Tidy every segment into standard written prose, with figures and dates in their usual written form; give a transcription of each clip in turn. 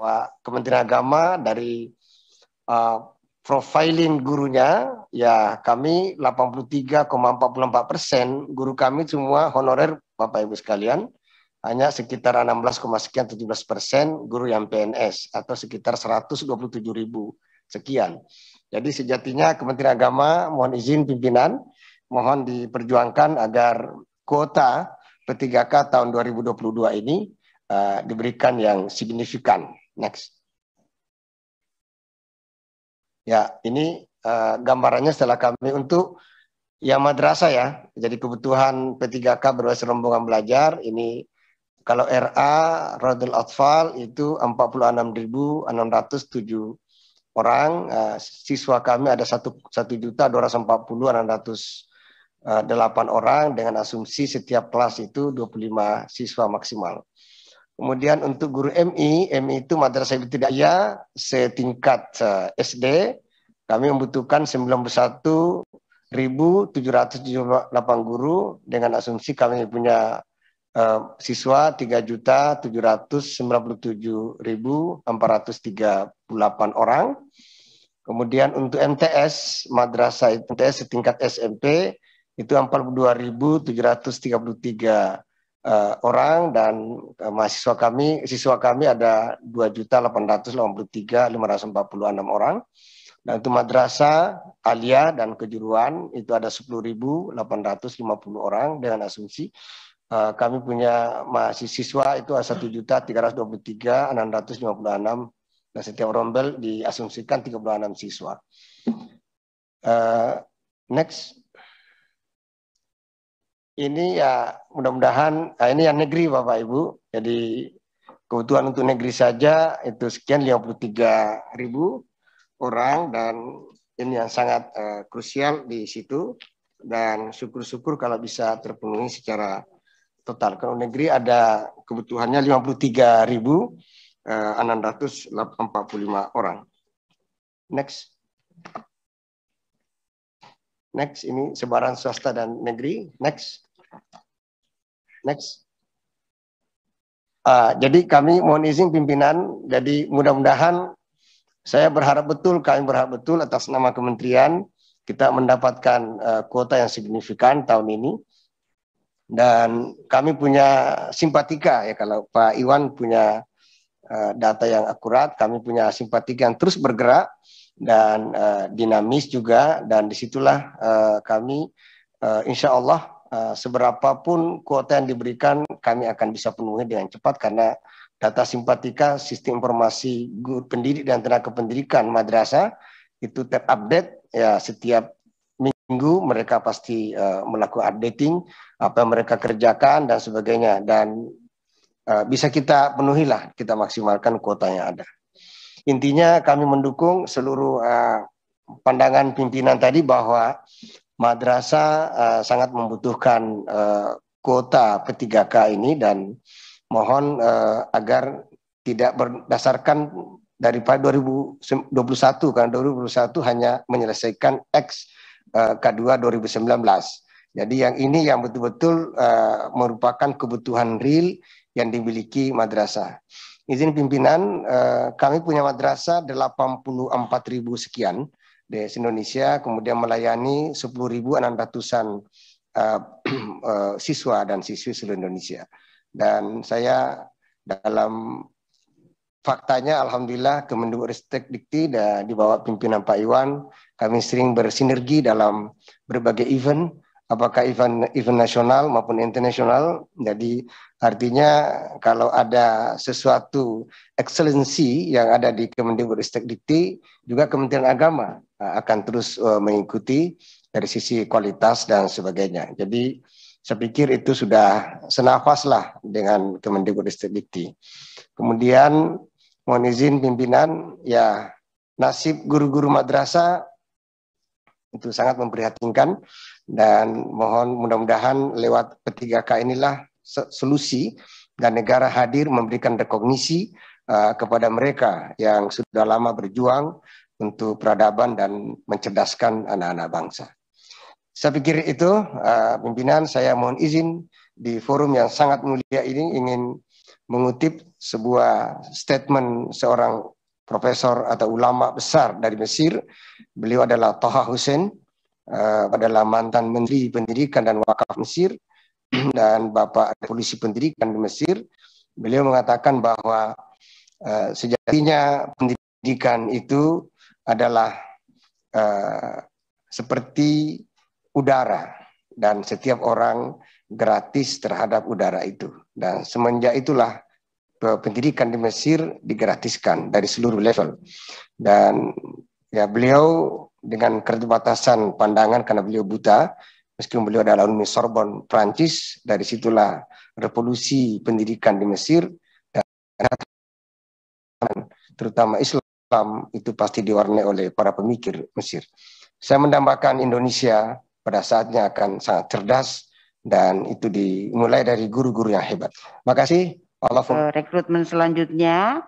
bahwa Kementerian Agama dari profiling gurunya, ya kami 83,44% guru kami semua honorer Bapak Ibu sekalian, hanya sekitar 16,17% guru yang PNS atau sekitar 127.000 sekian. Jadi sejatinya Kementerian Agama mohon izin pimpinan, mohon diperjuangkan agar kuota P3K tahun 2022 ini diberikan yang signifikan. Next. Ya, ini gambarannya setelah kami untuk yang madrasah ya. Jadi kebutuhan P3K berbasis rombongan belajar ini kalau RA Rodul Atfal itu 46.607 orang, siswa kami ada 1.240.608 orang dengan asumsi setiap kelas itu 25 siswa maksimal. Kemudian untuk guru MI itu Madrasah Ibtidaiyah setingkat SD, kami membutuhkan 91.778 guru dengan asumsi kami punya siswa 3.797.438 orang. Kemudian untuk MTS, Madrasah MTS setingkat SMP itu 42.733 orang dan siswa kami ada 2.883.546 orang. Dan untuk madrasah aliyah dan kejuruan itu ada 10.850 orang dengan asumsi kami punya mahasiswa itu 1.323.656 dan setiap rombel diasumsikan 36 siswa. Next. Ini ya mudah-mudahan ini yang negeri Bapak Ibu. Jadi kebutuhan untuk negeri saja itu sekian 53.000 orang dan ini yang sangat krusial di situ dan syukur-syukur kalau bisa terpenuhi secara total. Kalau negeri ada kebutuhannya 53.645 orang. Next. Next, ini sebaran swasta dan negeri. Next. Next. Jadi kami mohon izin pimpinan, jadi mudah-mudahan kami berharap betul atas nama kementerian kita mendapatkan kuota yang signifikan tahun ini. Dan kami punya simpatika ya, kalau Pak Iwan punya data yang akurat, kami punya simpatika yang terus bergerak dan dinamis juga, dan disitulah kami insya Allah seberapapun kuota yang diberikan kami akan bisa penuhi dengan cepat karena data simpatika sistem informasi guru pendidik dan tenaga pendidikan madrasah itu terupdate ya setiap minggu mereka pasti melakukan updating apa yang mereka kerjakan dan sebagainya dan bisa kita penuhilah, kita maksimalkan kuota yang ada. Intinya kami mendukung seluruh pandangan pimpinan tadi bahwa madrasah sangat membutuhkan kuota P3K ini dan mohon agar tidak berdasarkan daripada 2021 karena 2021 hanya menyelesaikan X K2 2019. Jadi yang ini yang betul-betul merupakan kebutuhan real yang dimiliki madrasah. Izin pimpinan, kami punya madrasah 84.000 sekian di Indonesia, kemudian melayani 10.600-an siswa dan siswi seluruh Indonesia. Dan saya dalam faktanya, alhamdulillah Kemendikbudristek Dikti dan di bawah pimpinan Pak Iwan, kami sering bersinergi dalam berbagai event, apakah event nasional maupun internasional. Jadi artinya kalau ada sesuatu excellency yang ada di Kemendikbudristek Dikti, juga Kementerian Agama akan terus mengikuti dari sisi kualitas dan sebagainya. Jadi saya pikir itu sudah senafas lah dengan Kemendikbudristek Dikti. Kemudian mohon izin pimpinan, ya nasib guru-guru madrasah itu sangat memprihatinkan dan mohon mudah-mudahan lewat P3K inilah solusi dan negara hadir memberikan rekognisi kepada mereka yang sudah lama berjuang untuk peradaban dan mencerdaskan anak-anak bangsa. Saya pikir itu pimpinan, saya mohon izin di forum yang sangat mulia ini ingin mengutip sebuah statement seorang profesor atau ulama besar dari Mesir. Beliau adalah Taha Hussein, adalah mantan Menteri Pendidikan dan Wakaf Mesir dan Bapak Polisi Pendidikan di Mesir. Beliau mengatakan bahwa sejatinya pendidikan itu adalah seperti udara dan setiap orang gratis terhadap udara itu. Dan semenjak itulah pendidikan di Mesir digratiskan dari seluruh level. Dan ya beliau dengan keterbatasan pandangan karena beliau buta, meskipun beliau adalah alumni Sorbonne Prancis, dari situlah revolusi pendidikan di Mesir dan terutama Islam itu pasti diwarnai oleh para pemikir Mesir. Saya mendambakan Indonesia pada saatnya akan sangat cerdas dan itu dimulai dari guru-guru yang hebat. Makasih. Rekrutmen selanjutnya,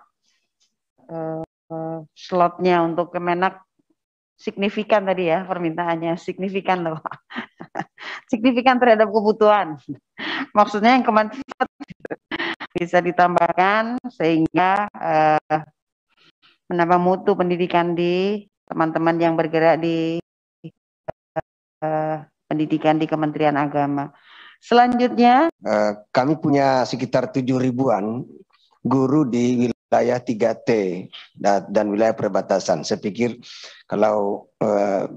slotnya untuk Kemenak signifikan tadi ya, permintaannya signifikan loh. Signifikan terhadap kebutuhan. Maksudnya yang kemanfaat bisa ditambahkan sehingga menambah mutu pendidikan di teman-teman yang bergerak di pendidikan di Kementerian Agama. Selanjutnya, kami punya sekitar 7.000-an guru di wilayah 3T dan wilayah perbatasan. Saya pikir kalau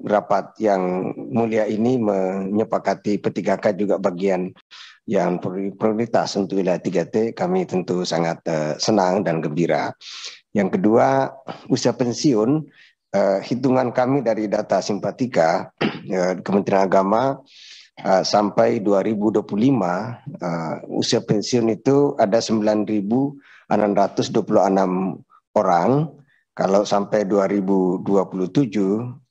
rapat yang mulia ini menyepakati P3K juga bagian yang prioritas untuk wilayah 3T, kami tentu sangat senang dan gembira. Yang kedua, usia pensiun, hitungan kami dari data Simpatika Kementerian Agama sampai 2025 usia pensiun itu ada 9.626 orang. Kalau sampai 2027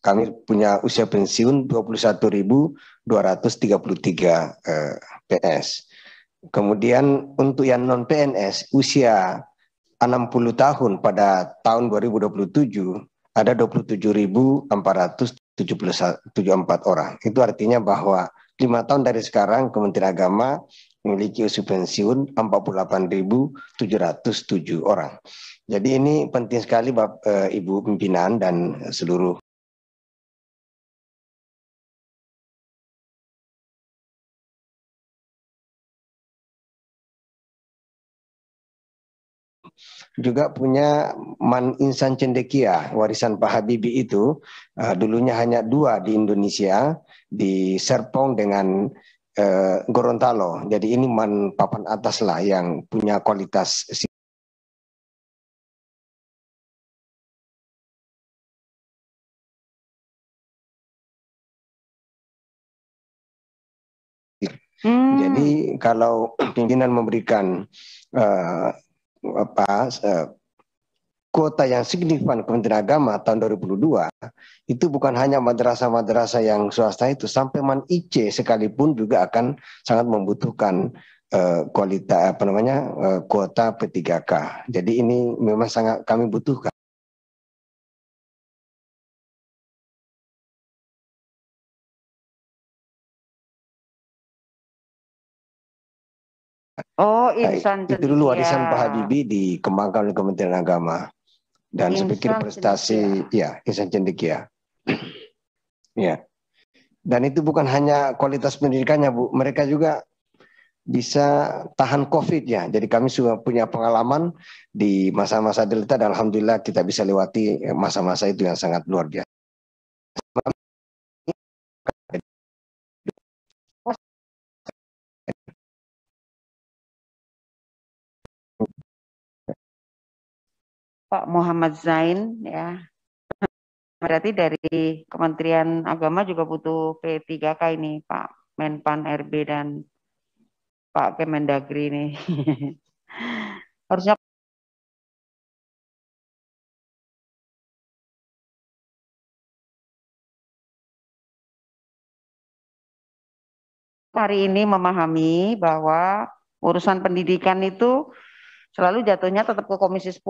kami punya usia pensiun 21.233 PNS. Kemudian untuk yang non PNS usia 60 tahun pada tahun 2027 ada 27.474 orang. Itu artinya bahwa 5 tahun dari sekarang Kementerian Agama memiliki usia pensiun 48.707 orang. Jadi ini penting sekali Ibu Pimpinan dan seluruh juga punya Man Insan Cendekia, warisan Pak Habibie itu dulunya hanya 2 di Indonesia, di Serpong dengan Gorontalo. Jadi ini man papan atas lah yang punya kualitas. Jadi kalau pimpinan memberikan kuota yang signifikan Kementerian Agama tahun 2022 itu bukan hanya madrasah-madrasah yang swasta itu, sampai Man IC sekalipun juga akan sangat membutuhkan kualitas kuota P3K. Jadi ini memang sangat kami butuhkan. oh Insan itu dulu warisan Pak Habibie dikembangkan oleh Kementerian Agama. Dan saya pikir prestasi ya Insan Cendekia. Ya. Dan itu bukan hanya kualitas pendidikannya, Bu. Mereka juga bisa tahan COVID ya. Jadi kami sudah punya pengalaman di masa-masa Delta dan alhamdulillah kita bisa lewati masa-masa itu yang sangat luar biasa. Pak Muhammad Zain ya. Berarti dari Kementerian Agama juga butuh P3K ini Pak Menpan RB dan Pak Kemendagri ini. Harusnya hari ini memahami bahwa urusan pendidikan itu selalu jatuhnya tetap ke Komisi 10.